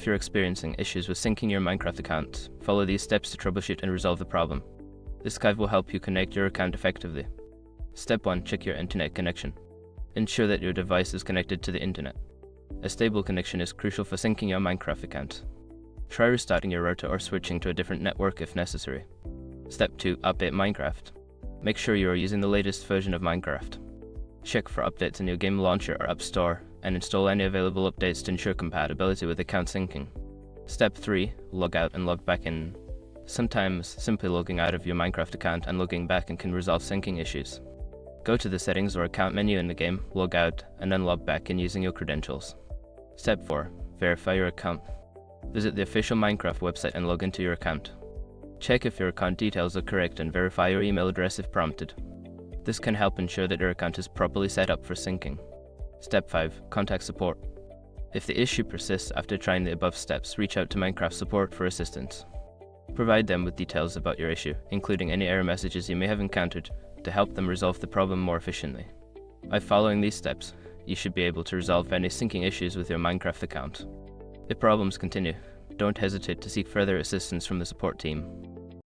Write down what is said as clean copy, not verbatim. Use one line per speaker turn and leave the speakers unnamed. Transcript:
you're experiencing issues with syncing your Minecraft account, follow these steps to troubleshoot and resolve the problem. This guide will help you connect your account effectively. Step 1. Check your internet connection. Ensure that your device is connected to the internet. A stable connection is crucial for syncing your Minecraft account. Try restarting your router or switching to a different network if necessary. Step 2. Update Minecraft. Make sure you are using the latest version of Minecraft. Check for updates in your game launcher or app store and install any available updates to ensure compatibility with account syncing. Step 3. Log out and log back in. Sometimes simply logging out of your Minecraft account and logging back in can resolve syncing issues. Go to the settings or account menu in the game, log out, and then log back in using your credentials. Step 4. Verify your account. Visit the official Minecraft website and log into your account. Check if your account details are correct and verify your email address if prompted. This can help ensure that your account is properly set up for syncing. Step 5. Contact support. If the issue persists after trying the above steps, reach out to Minecraft support for assistance. Provide them with details about your issue, including any error messages you may have encountered, to help them resolve the problem more efficiently. By following these steps, you should be able to resolve any syncing issues with your Minecraft account. If problems continue, don't hesitate to seek further assistance from the support team.